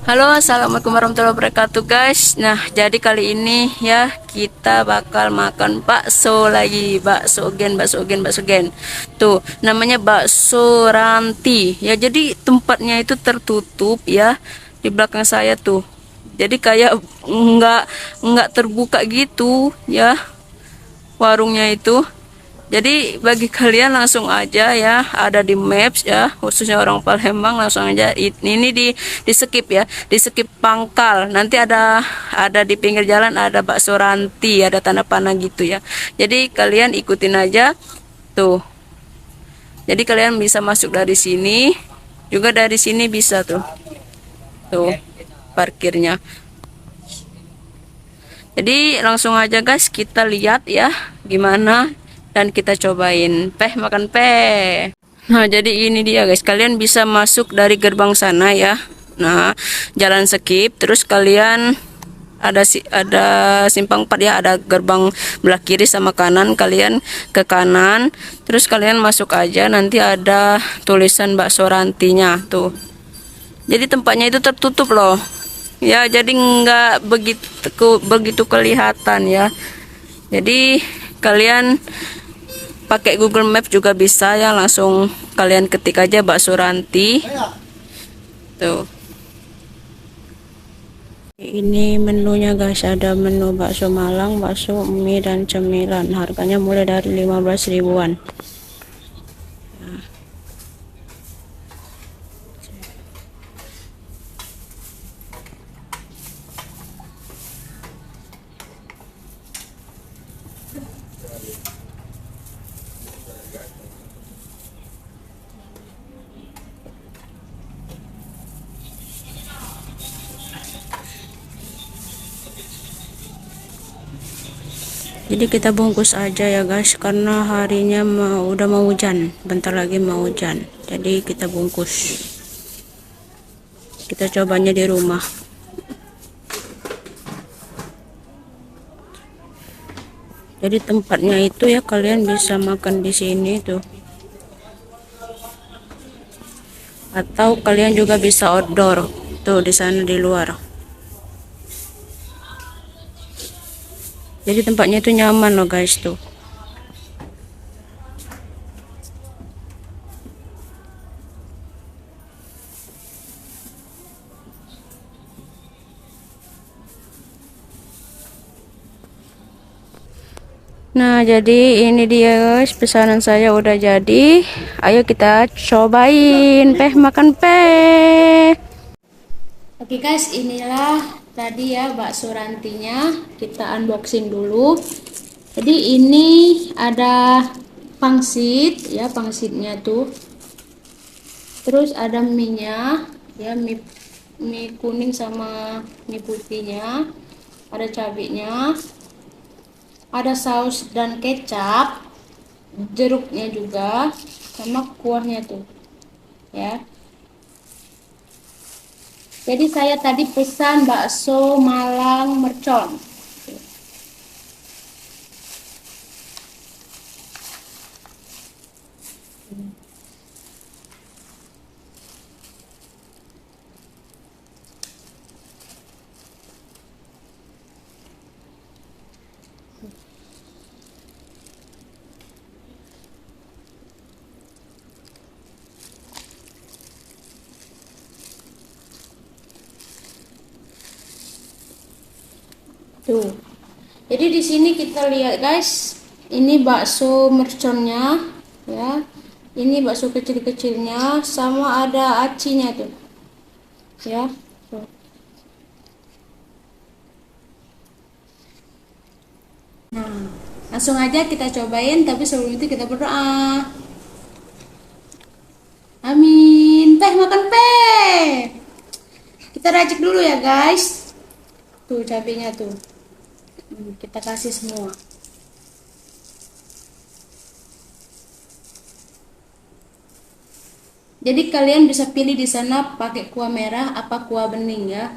Halo, assalamualaikum warahmatullahi wabarakatuh, guys. Nah, jadi kali ini ya kita bakal makan bakso lagi, bakso gen. Tuh, namanya bakso ranti. Ya, jadi tempatnya itu tertutup ya di belakang saya tuh. Jadi kayak nggak terbuka gitu ya warungnya itu. Jadi bagi kalian langsung aja ya, ada di Maps ya, khususnya orang Palembang langsung aja ini di skip ya, di skip pangkal. Nanti ada di pinggir jalan ada bakso ranti, ada tanda panah gitu ya. Jadi kalian ikutin aja tuh. Jadi kalian bisa masuk dari sini, juga dari sini bisa tuh. Tuh parkirnya. Jadi langsung aja guys kita lihat ya gimana dan kita cobain. Makan peh. Nah, jadi ini dia guys. Kalian bisa masuk dari gerbang sana ya. Nah, jalan skip terus kalian ada simpang 4 ya, ada gerbang belah kiri sama kanan, kalian ke kanan terus kalian masuk aja, nanti ada tulisan bakso rantinya tuh. Jadi tempatnya itu tertutup loh. Ya, jadi nggak begitu kelihatan ya. Jadi kalian pakai Google Maps juga bisa ya, langsung kalian ketik aja bakso ranti tuh. Ini menunya guys, ada menu bakso Malang, bakso mie dan cemilan. Harganya mulai dari 15 ribuan. Jadi kita bungkus aja ya guys, karena harinya udah mau hujan, bentar lagi mau hujan. Jadi kita bungkus. Kita cobanya di rumah. Jadi tempatnya itu ya, kalian bisa makan di sini tuh. Atau kalian juga bisa outdoor tuh di sana di luar. Jadi tempatnya itu nyaman loh guys tuh. Nah, jadi ini dia guys, pesanan saya udah jadi. Ayo kita cobain makan peh. Oke guys, inilah tadi ya bakso rantinya. Kita unboxing dulu. Jadi ini ada pangsit ya, pangsitnya tuh. Terus ada mie-nya ya, mie kuning sama mie putihnya. Ada cabenya. Ada saus dan kecap, jeruknya juga, sama kuahnya tuh ya. Jadi saya tadi pesan bakso Malang mercon. Tuh. Jadi di sini kita lihat guys, ini bakso merconnya ya. Ini bakso kecil-kecilnya sama ada acinya tuh. Ya. Tuh. Nah, langsung aja kita cobain, tapi sebelum itu kita berdoa. Amin. Makan Kita racik dulu ya guys. Tuh cabenya tuh. Kita kasih semua. Jadi kalian bisa pilih di sana pakai kuah merah apa kuah bening ya.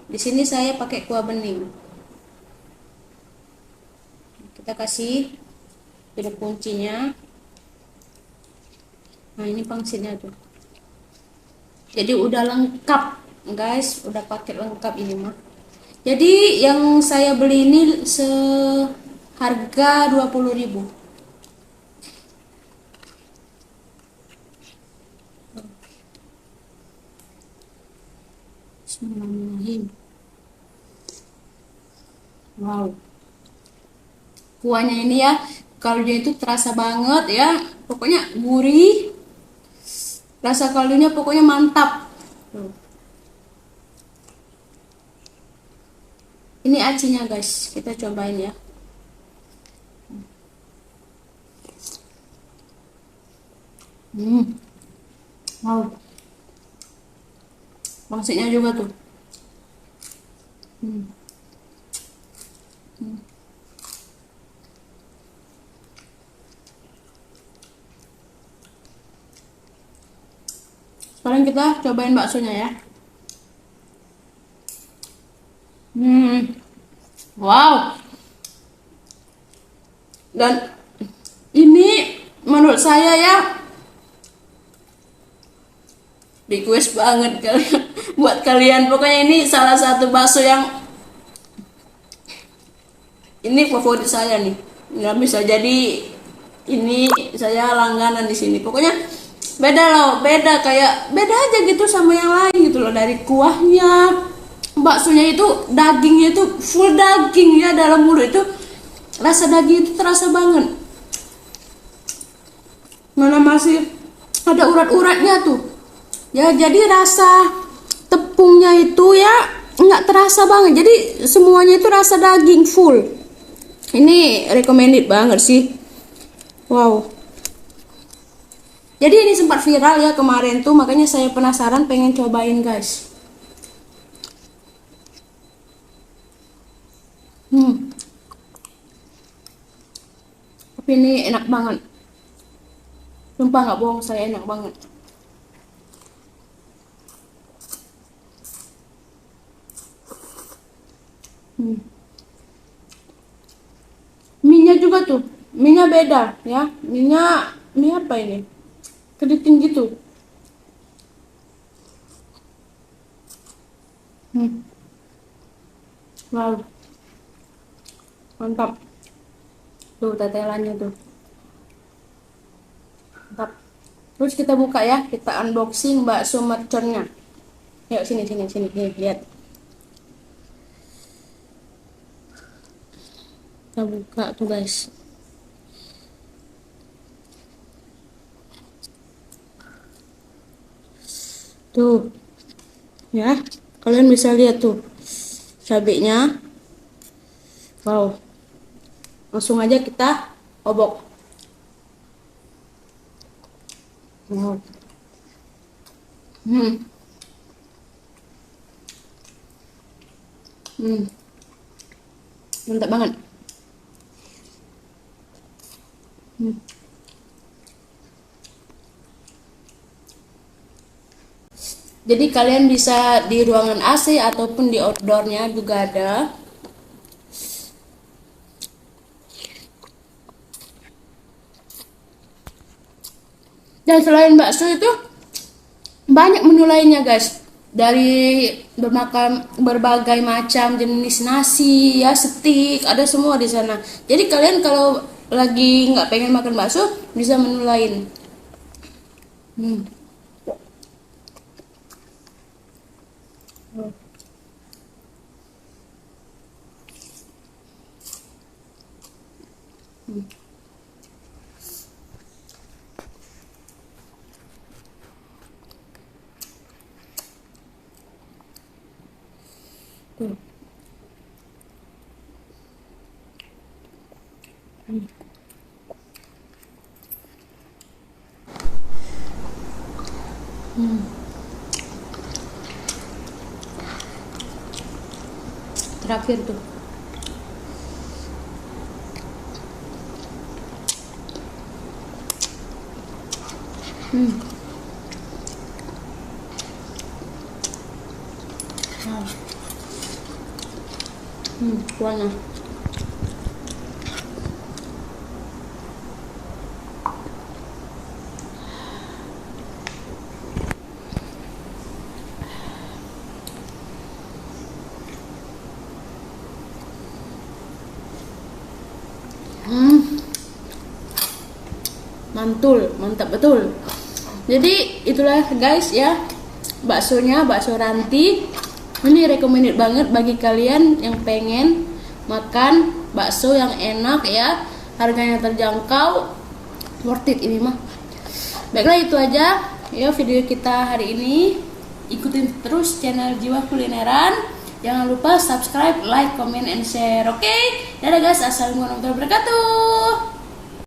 Di sini saya pakai kuah bening. Kita kasih jeruk kuncinya. Nah, ini pangsitnya tuh. Jadi udah lengkap guys, udah paket lengkap ini mah. Jadi yang saya beli ini seharga 20.000. Bismillahirrahmanirrahim. Wow. Kuahnya ini ya, kaldunya itu terasa banget ya. Pokoknya gurih. Rasa kaldunya pokoknya mantap. Tuh. Ini acinya guys, kita cobain ya. Wow. Maksudnya juga tuh. Hmm. Sekarang kita cobain baksonya ya. Wow. Dan ini menurut saya ya request banget kalian buat kalian. Pokoknya ini salah satu bakso yang ini favorit saya nih. Nggak bisa jadi ini saya langganan di sini. Pokoknya beda loh, beda kayak beda aja gitu sama yang lain gitu loh, dari kuahnya. Baksonya itu dagingnya itu full daging ya, dalam mulut itu rasa daging itu terasa banget. Mana masih ada urat-uratnya tuh. Ya jadi rasa tepungnya itu ya nggak terasa banget. Jadi semuanya itu rasa daging full. Ini recommended banget sih. Wow. Jadi ini sempat viral ya kemarin tuh, makanya saya penasaran pengen cobain guys. Tapi ini enak banget. Sumpah nggak bohong, saya enak banget. Mie-nya juga tuh, mie-nya beda ya. Mie apa ini? Keriting gitu. Wow, mantap. Tuh tetelannya tuh. Mantap. Terus kita buka ya, kita unboxing bakso merconnya. Yuk sini sini sini, nih, lihat. Kita buka tuh guys. Tuh. Ya, kalian bisa lihat tuh cabenya. Wow. Langsung aja kita obok. Wow. Mantap banget. Jadi kalian bisa di ruangan AC ataupun di outdoornya juga ada. Dan selain bakso itu banyak menu lainnya guys. Dari bermakan berbagai macam jenis nasi ya, steak, ada semua di sana. Jadi kalian kalau lagi nggak pengen makan bakso bisa menu lain. Tuh. Terakhir tuh. Kuahnya. Mantul, mantap betul. Jadi itulah guys ya, baksonya, bakso Ranti. Ini recommended banget bagi kalian yang pengen makan bakso yang enak ya, harganya terjangkau, worth it ini mah. Baiklah, itu aja ya video kita hari ini. Ikutin terus channel Jiwa Kulineran. Jangan lupa subscribe, like, comment, and share. Oke, dadah guys. Assalamualaikum warahmatullahi wabarakatuh.